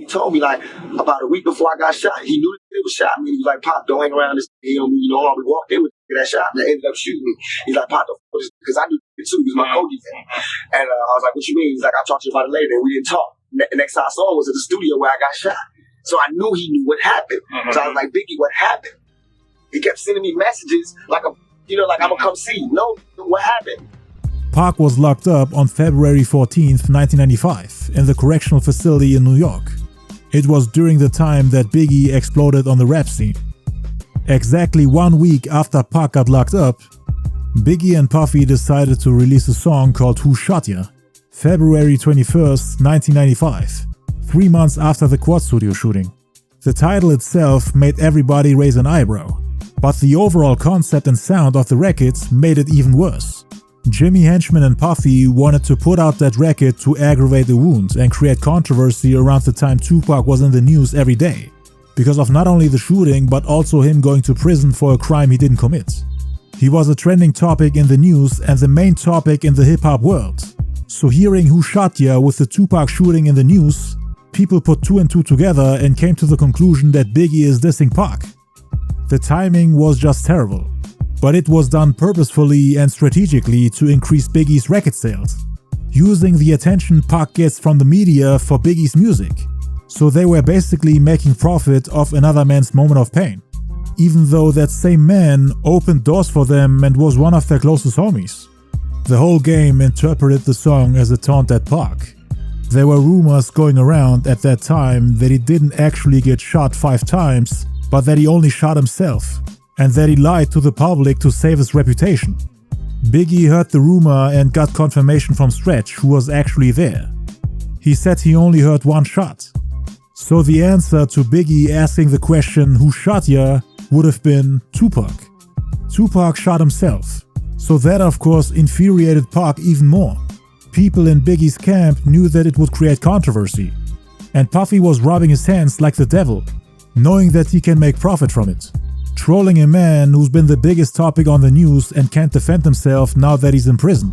he told me, like, about a week before I got shot, he knew that it was shot me. He was like, Pop, don't hang around this, you know, we walked in with that shot and they ended up shooting me. He's like, Pop, because I knew it too. He was my Kobe fan. And I was like, what you mean? He's like, I'll talk to you about it later. And we didn't talk. Next time I saw him was at the studio where I got shot. So I knew he knew what happened. So I was like, Biggie, what happened? He kept sending me messages like, I'm going to come see you. No, what happened? Pac was locked up on February 14th, 1995 in the correctional facility in New York. It was during the time that Biggie exploded on the rap scene. Exactly 1 week after Pac got locked up, Biggie and Puffy decided to release a song called Who Shot Ya? February 21st, 1995, 3 months after the Quad Studio shooting. The title itself made everybody raise an eyebrow, but the overall concept and sound of the record made it even worse. Jimmy Henchman and Puffy wanted to put out that record to aggravate the wound and create controversy around the time Tupac was in the news every day, because of not only the shooting but also him going to prison for a crime he didn't commit. He was a trending topic in the news and the main topic in the hip-hop world. So hearing Who Shot Ya with the Tupac shooting in the news, people put 2 and 2 together and came to the conclusion that Biggie is dissing Pac. The timing was just terrible, but it was done purposefully and strategically to increase Biggie's record sales, using the attention Pac gets from the media for Biggie's music. So they were basically making profit off another man's moment of pain, even though that same man opened doors for them and was one of their closest homies. The whole game interpreted the song as a taunt at Pac. There were rumors going around at that time that he didn't actually get shot 5 times, but that he only shot himself, and that he lied to the public to save his reputation. Biggie heard the rumor and got confirmation from Stretch, who was actually there. He said he only heard 1 shot. So the answer to Biggie asking the question who shot ya would have been Tupac. Tupac shot himself. So that of course infuriated Pac even more. People in Biggie's camp knew that it would create controversy. And Puffy was rubbing his hands like the devil, knowing that he can make profit from it. Trolling a man who's been the biggest topic on the news and can't defend himself now that he's in prison.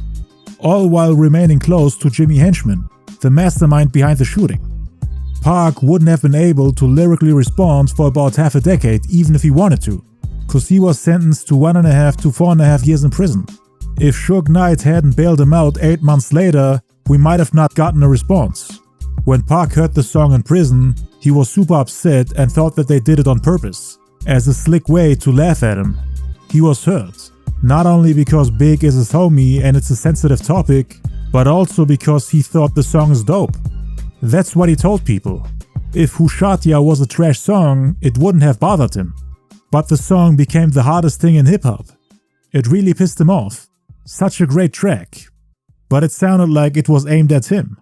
All while remaining close to Jimmy Henchman, the mastermind behind the shooting. Pac wouldn't have been able to lyrically respond for about half a decade even if he wanted to, cause he was sentenced to 1.5 to 4.5 years in prison. If Suge Knight hadn't bailed him out 8 months later, we might have not gotten a response. When Pac heard the song in prison, he was super upset and thought that they did it on purpose, as a slick way to laugh at him. He was hurt, not only because Big is his homie and it's a sensitive topic, but also because he thought the song is dope. That's what he told people. If Who Shot Ya was a trash song, it wouldn't have bothered him. But the song became the hardest thing in hip-hop. It really pissed him off. Such a great track. But it sounded like it was aimed at him.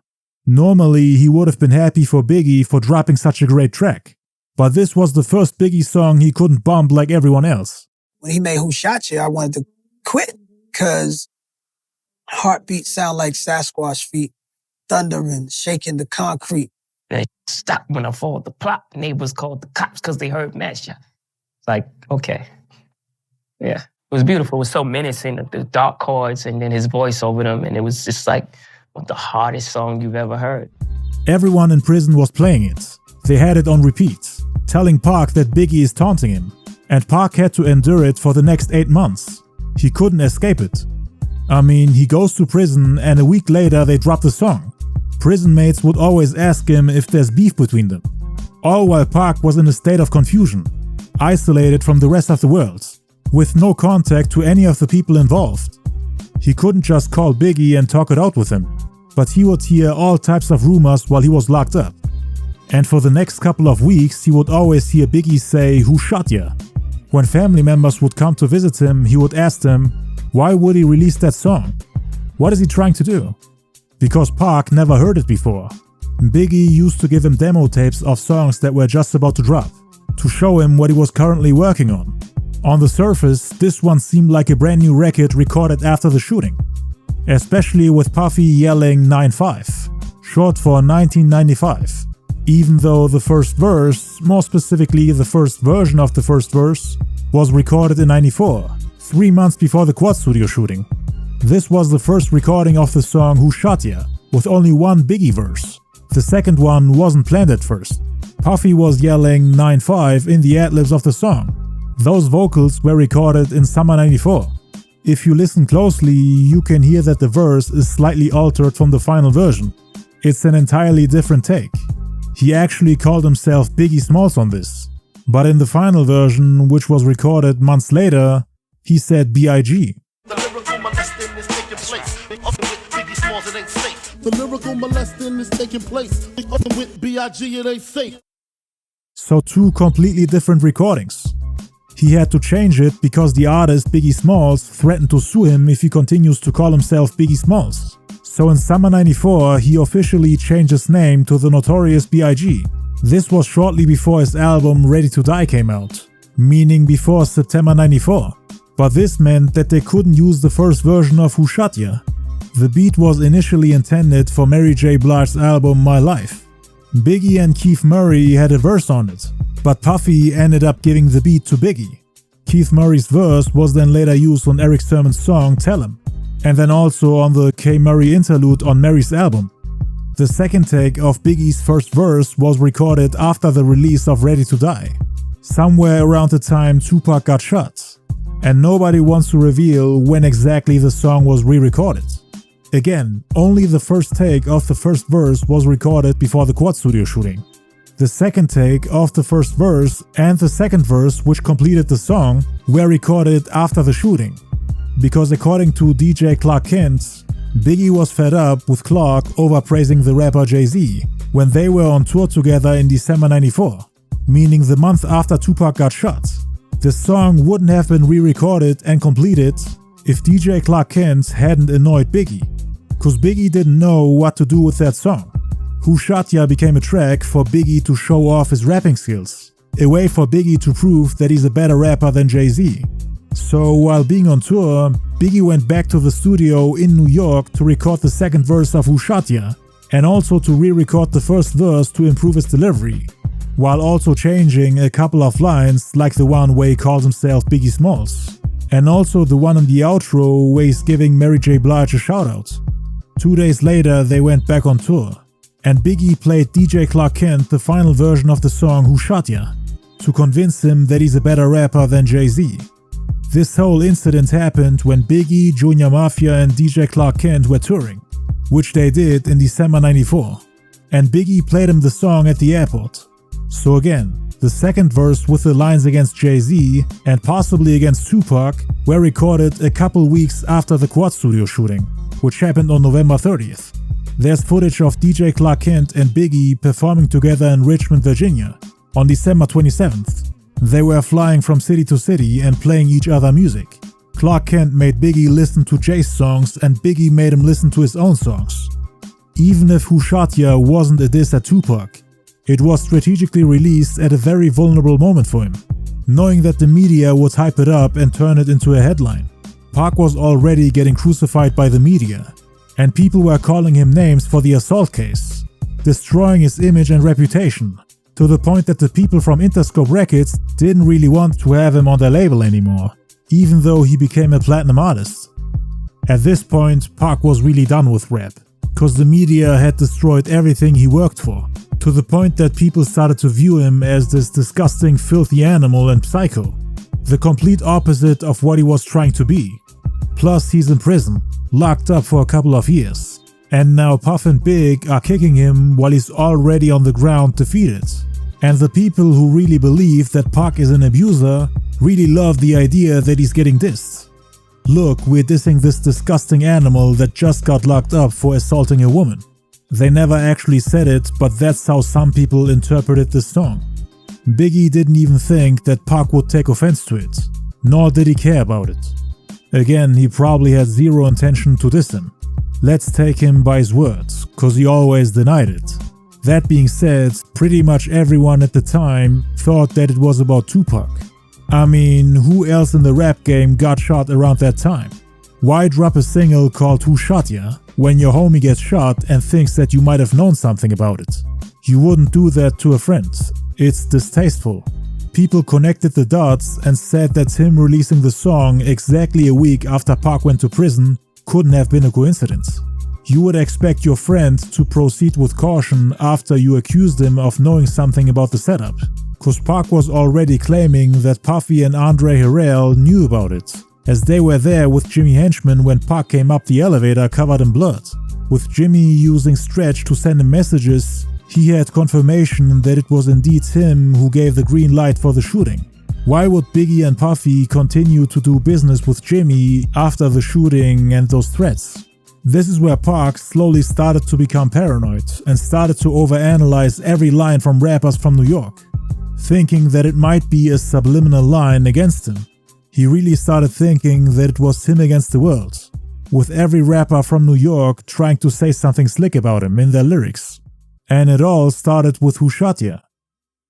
Normally, he would have been happy for Biggie for dropping such a great track. But this was the first Biggie song he couldn't bump like everyone else. When he made Who Shot Ya, I wanted to quit because heartbeats sound like Sasquatch feet, thundering, shaking the concrete. They stopped when I followed the plot. Neighbors called the cops because they heard mad shot. It's like, okay. Yeah. It was beautiful. It was so menacing, the dark chords and then his voice over them. And it was just like the hardest song you've ever heard. Everyone in prison was playing it. They had it on repeat, telling Pac that Biggie is taunting him. And Pac had to endure it for the next 8 months. He couldn't escape it. I mean, he goes to prison and a week later they drop the song. Prison mates would always ask him if there's beef between them. All while Pac was in a state of confusion, isolated from the rest of the world, with no contact to any of the people involved. He couldn't just call Biggie and talk it out with him, but he would hear all types of rumors while he was locked up. And for the next couple of weeks, he would always hear Biggie say, "Who shot ya?" When family members would come to visit him, he would ask them, why would he release that song? What is he trying to do? Because Pac never heard it before. Biggie used to give him demo tapes of songs that were just about to drop, to show him what he was currently working on. On the surface, this one seemed like a brand new record recorded after the shooting. Especially with Puffy yelling 9-5, short for 1995. Even though the first verse, more specifically the first version of the first verse, was recorded in 94, 3 months before the Quad Studio shooting. This was the first recording of the song Who Shot Ya, with only one Biggie verse. The second one wasn't planned at first. Puffy was yelling 9-5 in the ad-libs of the song. Those vocals were recorded in summer '94. If you listen closely, you can hear that the verse is slightly altered from the final version. It's an entirely different take. He actually called himself Biggie Smalls on this. But in the final version, which was recorded months later, he said B.I.G. The lyrical molesting is taking place. With Biggie Smalls, it ain't safe. The lyrical molesting is taking place. With B.I.G, it ain't safe. So two completely different recordings. He had to change it because the artist Biggie Smalls threatened to sue him if he continues to call himself Biggie Smalls. So in summer '94, he officially changed his name to the Notorious B.I.G. This was shortly before his album Ready to Die came out, meaning before September '94. But this meant that they couldn't use the first version of Who Shot Ya. The beat was initially intended for Mary J. Blige's album My Life. Biggie and Keith Murray had a verse on it, but Puffy ended up giving the beat to Biggie. Keith Murray's verse was then later used on Eric Sermon's song Tell 'Em, and then also on the K. Murray interlude on Mary's album. The second take of Biggie's first verse was recorded after the release of Ready to Die, somewhere around the time Tupac got shot, and nobody wants to reveal when exactly the song was re-recorded. Again, only the first take of the first verse was recorded before the Quad Studio shooting. The second take of the first verse and the second verse, which completed the song, were recorded after the shooting. Because according to DJ Clark Kent, Biggie was fed up with Clark overpraising the rapper Jay-Z when they were on tour together in December '94, meaning the month after Tupac got shot. The song wouldn't have been re-recorded and completed if DJ Clark Kent hadn't annoyed Biggie, cause Biggie didn't know what to do with that song. Who Shot Ya became a track for Biggie to show off his rapping skills, a way for Biggie to prove that he's a better rapper than Jay-Z. So while being on tour, Biggie went back to the studio in New York to record the second verse of Who Shot Ya, and also to re-record the first verse to improve his delivery, while also changing a couple of lines like the one where he calls himself Biggie Smalls, and also the one in the outro where he's giving Mary J. Blige a shoutout. 2 days later they went back on tour, and Biggie played DJ Clark Kent the final version of the song Who Shot Ya, to convince him that he's a better rapper than Jay-Z. This whole incident happened when Biggie, Junior Mafia and DJ Clark Kent were touring, which they did in December '94, and Biggie played him the song at the airport. So again, the second verse with the lines against Jay-Z and possibly against Tupac were recorded a couple weeks after the Quad Studio shooting, which happened on November 30th. There's footage of DJ Clark Kent and Biggie performing together in Richmond, Virginia on December 27th. They were flying from city to city and playing each other music. Clark Kent made Biggie listen to Jay's songs and Biggie made him listen to his own songs. Even if Who Shot Ya wasn't a diss at Tupac, it was strategically released at a very vulnerable moment for him, knowing that the media would hype it up and turn it into a headline. Pac was already getting crucified by the media, and people were calling him names for the assault case, destroying his image and reputation, to the point that the people from Interscope Records didn't really want to have him on their label anymore, even though he became a platinum artist. At this point, Pac was really done with rap, cause the media had destroyed everything he worked for, to the point that people started to view him as this disgusting, filthy animal and psycho, the complete opposite of what he was trying to be. Plus, he's in prison, locked up for a couple of years, and now Puff and Big are kicking him while he's already on the ground defeated. And the people who really believe that Pac is an abuser really love the idea that he's getting dissed. Look, we're dissing this disgusting animal that just got locked up for assaulting a woman. They never actually said it, but that's how some people interpreted this song. Biggie didn't even think that Pac would take offense to it, nor did he care about it. Again, he probably had zero intention to diss him. Let's take him by his words, cause he always denied it. That being said, pretty much everyone at the time thought that it was about Tupac. I mean, who else in the rap game got shot around that time? Why drop a single called Who Shot Ya when your homie gets shot and thinks that you might have known something about it? You wouldn't do that to a friend. It's distasteful. People connected the dots and said that him releasing the song exactly a week after Pac went to prison couldn't have been a coincidence. You would expect your friend to proceed with caution after you accused him of knowing something about the setup, cause Pac was already claiming that Puffy and Andre Harrell knew about it, as they were there with Jimmy Henchman when Pac came up the elevator covered in blood. With Jimmy using Stretch to send him messages, he had confirmation that it was indeed him who gave the green light for the shooting. Why would Biggie and Puffy continue to do business with Jimmy after the shooting and those threats? This is where Pac slowly started to become paranoid and started to overanalyze every line from rappers from New York, thinking that it might be a subliminal line against him. He really started thinking that it was him against the world, with every rapper from New York trying to say something slick about him in their lyrics. And it all started with Who Shot Ya?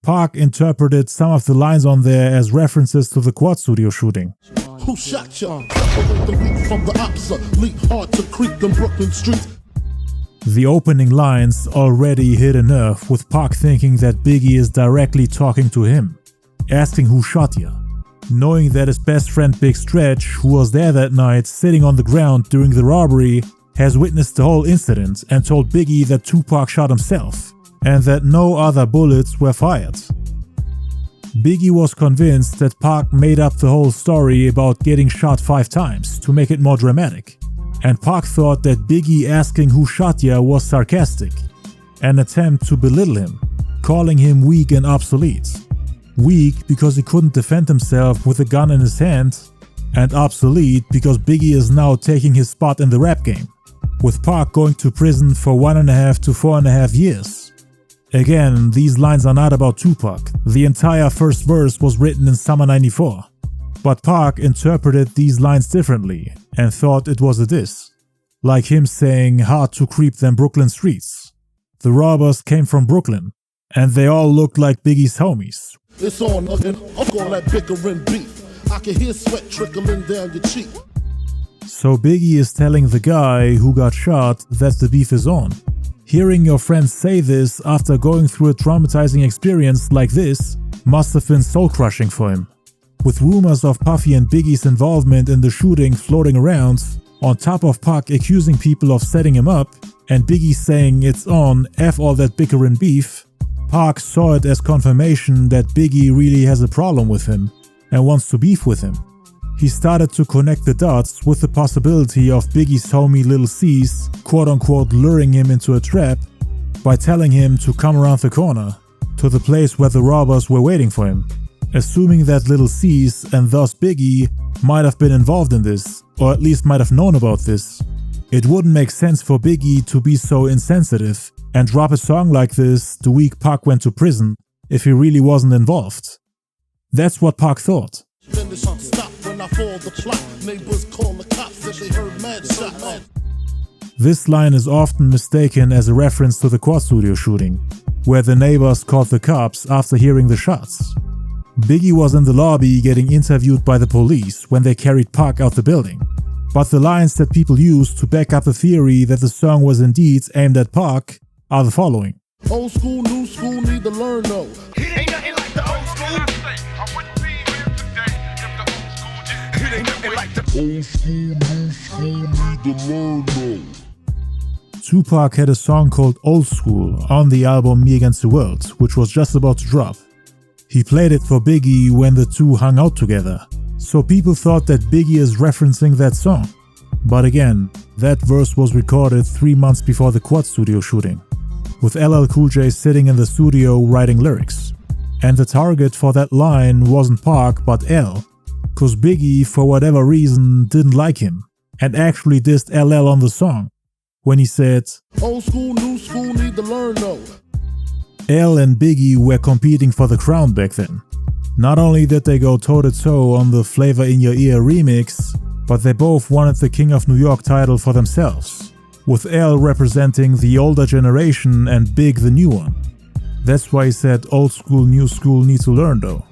Pac interpreted some of the lines on there as references to the Quad Studio shooting. Who shot ya? Separate the wheat from the ops, leap hard to creep them Brooklyn streets. The opening lines already hit a nerve, with Pac thinking that Biggie is directly talking to him, asking who shot ya, knowing that his best friend Big Stretch, who was there that night sitting on the ground during the robbery, has witnessed the whole incident and told Biggie that Tupac shot himself and that no other bullets were fired. Biggie was convinced that Pac made up the whole story about getting shot 5 times to make it more dramatic, and Pac thought that Biggie asking who shot ya was sarcastic, an attempt to belittle him, calling him weak and obsolete. Weak because he couldn't defend himself with a gun in his hand, and obsolete because Biggie is now taking his spot in the rap game, with Pac going to prison for 1.5 to 4.5 years. Again, these lines are not about Tupac. The entire first verse was written in summer '94. But Pac interpreted these lines differently and thought it was a diss. Like him saying hard to creep them Brooklyn streets. The robbers came from Brooklyn, and they all looked like Biggie's homies. It's on again, I'm gonna let bickering beef. I can hear sweat trickling down your cheek. So Biggie is telling the guy who got shot that the beef is on. Hearing your friends say this after going through a traumatizing experience like this must have been soul-crushing for him. With rumors of Puffy and Biggie's involvement in the shooting floating around, on top of Pac accusing people of setting him up, and Biggie saying it's on, F all that bickering beef, Pac saw it as confirmation that Biggie really has a problem with him and wants to beef with him. He started to connect the dots with the possibility of Biggie's homie Lil C's quote-unquote luring him into a trap by telling him to come around the corner to the place where the robbers were waiting for him, assuming that Lil C's and thus Biggie might have been involved in this, or at least might have known about this. It wouldn't make sense for Biggie to be so insensitive and drop a song like this the week Pac went to prison if he really wasn't involved. That's what Pac thought. This line is often mistaken as a reference to the Quad Studio shooting, where the neighbors called the cops after hearing the shots. Biggie was in the lobby getting interviewed by the police when they carried Pac out the building. But the lines that people used to back up the theory that the song was indeed aimed at Pac are the following. Old school, new school, need to learn though. Ain't nothing like the old school. I wouldn't be here today if the old school didn't. It ain't nothing like the old school, new school, need to learn though. Tupac had a song called Old School on the album Me Against the World, which was just about to drop. He played it for Biggie when the two hung out together, so people thought that Biggie is referencing that song. But again, that verse was recorded 3 months before the Quad Studio shooting, with LL Cool J sitting in the studio writing lyrics. And the target for that line wasn't Pac but L, cause Biggie for whatever reason didn't like him and actually dissed LL on the song when he said, old school, new school, need to learn though. L and Biggie were competing for the crown back then. Not only did they go toe-to-toe on the Flavor in Your Ear remix, but they both wanted the King of New York title for themselves, with L representing the older generation and Big the new one. That's why he said old school, new school need to learn though.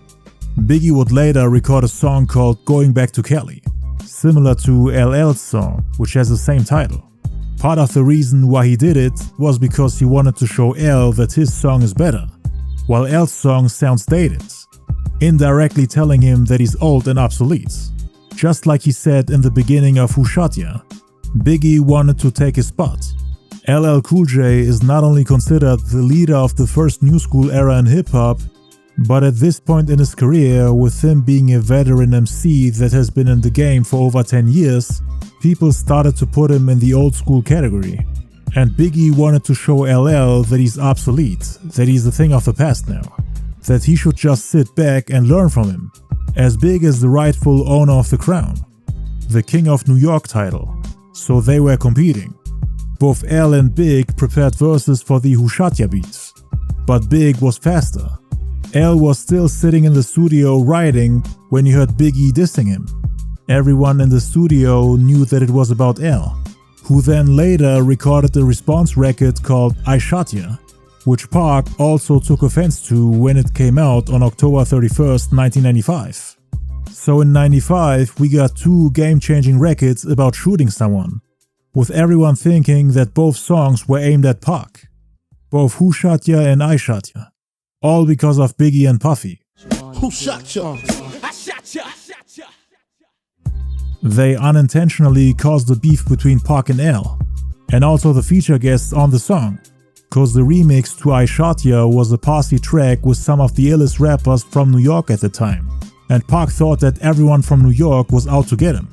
Biggie would later record a song called Going Back to Cali, similar to LL's song, which has the same title. Part of the reason why he did it was because he wanted to show L that his song is better, while L's song sounds dated, indirectly telling him that he's old and obsolete. Just like he said in the beginning of Who Shot Ya, Biggie wanted to take his spot. LL Cool J is not only considered the leader of the first new school era in hip-hop, but at this point in his career, with him being a veteran MC that has been in the game for over 10 years, people started to put him in the old school category. And Biggie wanted to show LL that he's obsolete, that he's a thing of the past now, that he should just sit back and learn from him, as Big as the rightful owner of the crown, the King of New York title. So they were competing. Both L and Big prepared verses for the Who Shot Ya beats, but Big was faster. L was still sitting in the studio writing when he heard Biggie dissing him. Everyone in the studio knew that it was about L, who then later recorded a response record called I Shot Ya, which Pac also took offense to when it came out on October 31st, 1995. So in 95 we got two game-changing records about shooting someone, with everyone thinking that both songs were aimed at Pac. Both Who Shot Ya and I Shot Ya. All because of Biggie and Puffy. Who shot ya? I shot ya. They unintentionally caused the beef between Pac and L, and also the feature guests on the song, cause the remix to I Shot Ya was a posse track with some of the illest rappers from New York at the time, and Pac thought that everyone from New York was out to get him.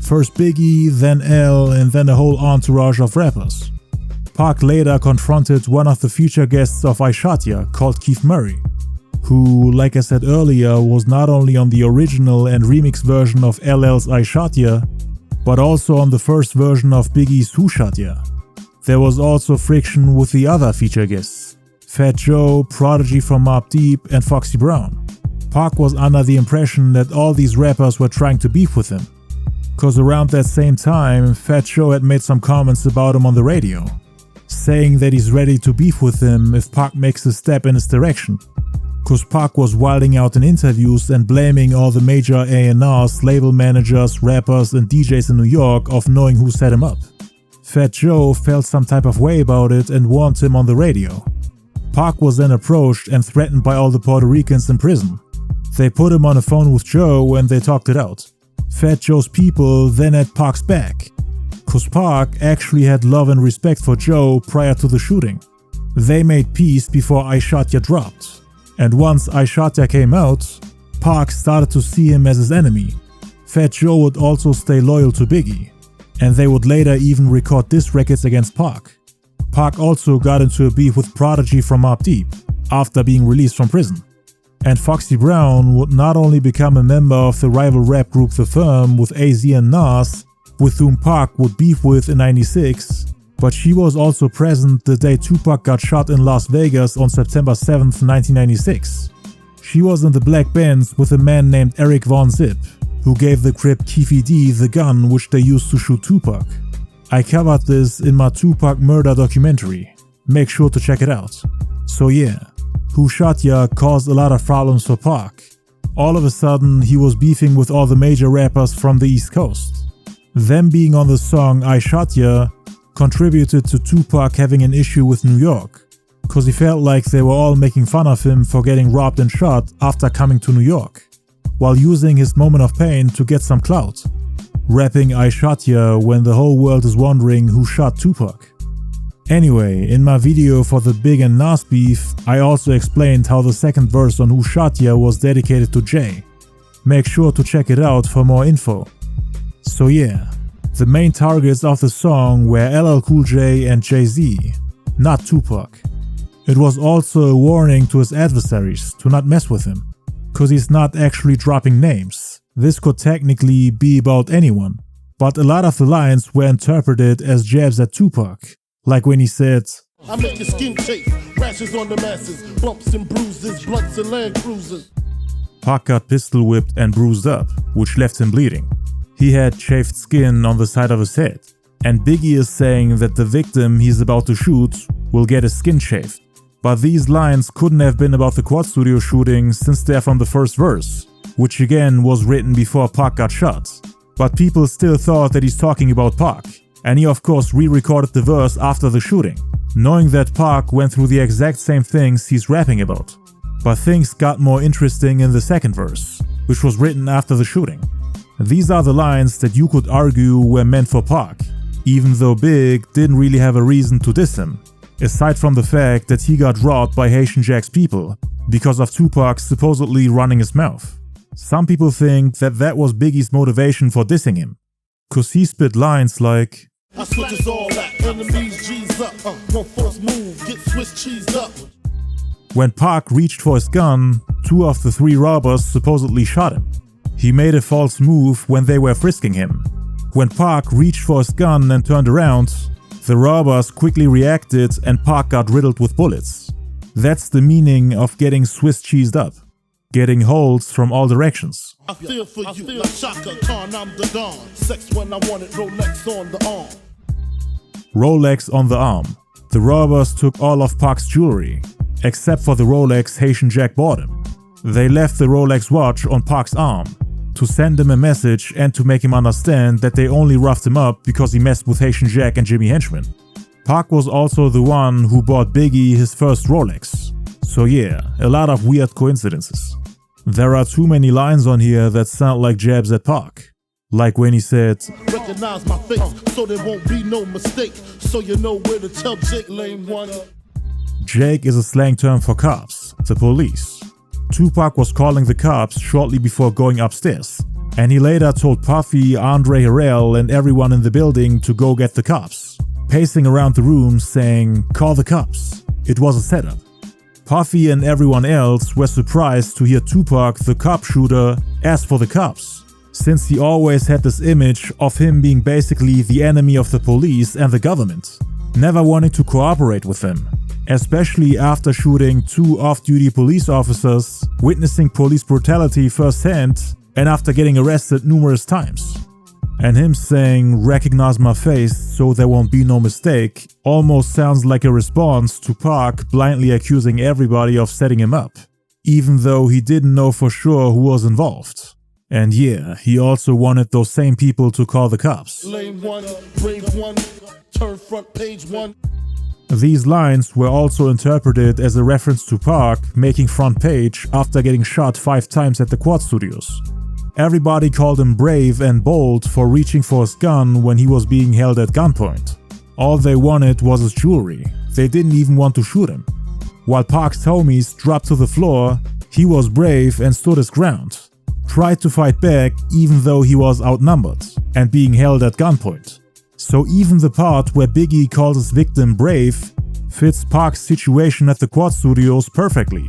First Biggie, then L, and then a whole entourage of rappers. Pac later confronted one of the feature guests of I Shot Ya, called Keith Murray, who, like I said earlier, was not only on the original and remix version of LL's I Shot Ya, but also on the first version of Biggie's Who Shot Ya. There was also friction with the other feature guests, Fat Joe, Prodigy from Mobb Deep, and Foxy Brown. Pac was under the impression that all these rappers were trying to beef with him, cause around that same time, Fat Joe had made some comments about him on the radio, saying that he's ready to beef with him if Pac makes a step in his direction. Cause Pac was wilding out in interviews and blaming all the major A&Rs, label managers, rappers and DJs in New York of knowing who set him up. Fat Joe felt some type of way about it and warned him on the radio. Pac was then approached and threatened by all the Puerto Ricans in prison. They put him on the phone with Joe and they talked it out. Fat Joe's people then had Pac's back, cause Pac actually had love and respect for Joe prior to the shooting. They made peace before I Shot Ya dropped. And once I Shot Ya came out, Pac started to see him as his enemy. Fat Joe would also stay loyal to Biggie, and they would later even record diss records against Pac. Pac also got into a beef with Prodigy from Mobb Deep after being released from prison. And Foxy Brown would not only become a member of the rival rap group The Firm with AZ and Nas, with whom Pac would beef with in '96, but she was also present the day Tupac got shot in Las Vegas on September 7th, 1996. She was in the black Benz with a man named Eric Von Zip, who gave the Crip Keefy D the gun which they used to shoot Tupac. I covered this in my Tupac murder documentary. Make sure to check it out. So yeah, Who Shot Ya caused a lot of problems for Pac. All of a sudden, he was beefing with all the major rappers from the East Coast. Them being on the song I Shot Ya contributed to Tupac having an issue with New York, cause he felt like they were all making fun of him for getting robbed and shot after coming to New York, while using his moment of pain to get some clout, rapping I Shot Ya when the whole world is wondering who shot Tupac. Anyway, in my video for the Big and Nas beef, I also explained how the second verse on Who Shot Ya was dedicated to Jay. Make sure to check it out for more info. So yeah, the main targets of the song were LL Cool J and Jay-Z, not Tupac. It was also a warning to his adversaries to not mess with him, cause he's not actually dropping names. This could technically be about anyone, but a lot of the lines were interpreted as jabs at Tupac, like when he said, I make your skin chafe, rashes on the masses, bumps and bruises, blunts and Land Cruisers. Pac got pistol whipped and bruised up, which left him bleeding. He had chafed skin on the side of his head, and Biggie is saying that the victim he's about to shoot will get his skin shaved. But these lines couldn't have been about the Quad Studio shooting since they're from the first verse, which again was written before Pac got shot. But people still thought that he's talking about Pac, and he of course re-recorded the verse after the shooting, knowing that Pac went through the exact same things he's rapping about. But things got more interesting in the second verse, which was written after the shooting. These are the lines that you could argue were meant for Pac, even though Big didn't really have a reason to diss him, aside from the fact that he got robbed by Haitian Jack's people because of Tupac supposedly running his mouth. Some people think that that was Biggie's motivation for dissing him, cause he spit lines like, I switches all that, enemies G's up, one force move, get Swiss cheesed up. When Pac reached for his gun, 2 of the 3 robbers supposedly shot him. He made a false move when they were frisking him. When Pac reached for his gun and turned around, the robbers quickly reacted and Pac got riddled with bullets. That's the meaning of getting Swiss cheesed up. Getting holes from all directions. I feel for you, like Shaka Khan, I'm the Don. Sex when I want it, Rolex on the arm. Rolex on the arm. The robbers took all of Pac's jewelry, except for the Rolex Haitian Jack bought him. They left the Rolex watch on Pac's arm to send him a message and to make him understand that they only roughed him up because he messed with Haitian Jack and Jimmy Henchman. Pac was also the one who bought Biggie his first Rolex. So yeah, a lot of weird coincidences. There are too many lines on here that sound like jabs at Pac. Like when he said, recognize my face so there won't be no mistake, so you know where to tell Jake lame one. Jake is a slang term for cops, the police. Tupac was calling the cops shortly before going upstairs, and he later told Puffy, Andre Harrell and everyone in the building to go get the cops, pacing around the room saying, "Call the cops." It was a setup. Puffy and everyone else were surprised to hear Tupac, the cop shooter, ask for the cops, since he always had this image of him being basically the enemy of the police and the government, never wanting to cooperate with them, especially after shooting 2 off-duty police officers, witnessing police brutality firsthand, and after getting arrested numerous times. And him saying, "Recognize my face so there won't be no mistake," almost sounds like a response to Pac blindly accusing everybody of setting him up, even though he didn't know for sure who was involved. And yeah, he also wanted those same people to call the cops. Lame one, brave one, turn front page one. These lines were also interpreted as a reference to Pac making front page after getting shot 5 times at the Quad Studios. Everybody called him brave and bold for reaching for his gun when he was being held at gunpoint. All they wanted was his jewelry. They didn't even want to shoot him. While Pac's homies dropped to the floor, he was brave and stood his ground. Tried to fight back even though he was outnumbered and being held at gunpoint. So even the part where Biggie calls his victim brave fits Pac's situation at the Quad Studios perfectly.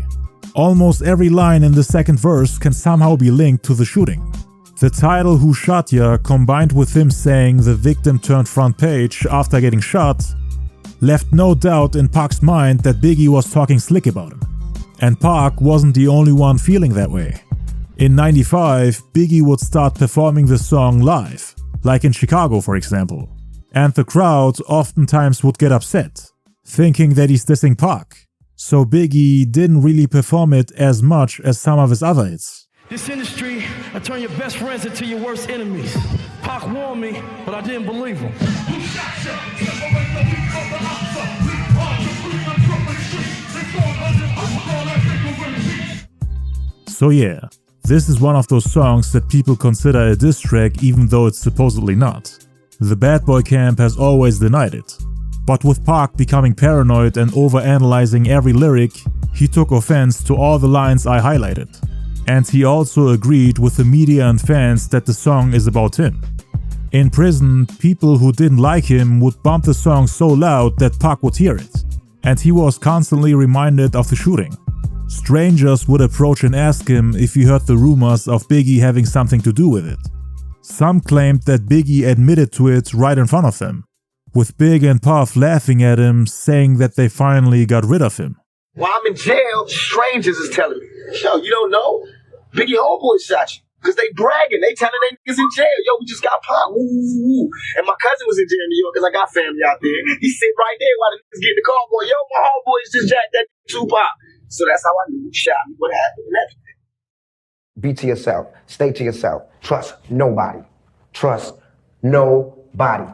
Almost every line in the second verse can somehow be linked to the shooting. The title "Who Shot Ya" combined with him saying the victim turned front page after getting shot left no doubt in Pac's mind that Biggie was talking slick about him. And Pac wasn't the only one feeling that way. In '95, Biggie would start performing the song live, like in Chicago for example. And the crowd oftentimes would get upset, thinking that he's dissing Pac. So Biggie didn't really perform it as much as some of his other hits. This industry, I turn your best friends into your worst enemies. Pac warned me, but I didn't believe him. So yeah, this is one of those songs that people consider a diss track even though it's supposedly not. The Bad Boy camp has always denied it. But with Pac becoming paranoid and overanalyzing every lyric, he took offense to all the lines I highlighted. And he also agreed with the media and fans that the song is about him. In prison, people who didn't like him would bump the song so loud that Pac would hear it. And he was constantly reminded of the shooting. Strangers would approach and ask him if he heard the rumors of Biggie having something to do with it. Some claimed that Biggie admitted to it right in front of them, with Big and Puff laughing at him, saying that they finally got rid of him. While I'm in jail, strangers is telling me, "Yo, you don't know? Biggie homeboy shot you." Because they bragging, they telling they niggas in jail, "Yo, we just got Pac, woo, woo, woo." And my cousin was in jail in New York because I got family out there. He sit right there while the niggas get the call, boy, "Yo, my homeboys just jacked that Tupac." So that's how I knew he shot me, what happened and everything. Be to yourself, stay to yourself, trust nobody, trust nobody.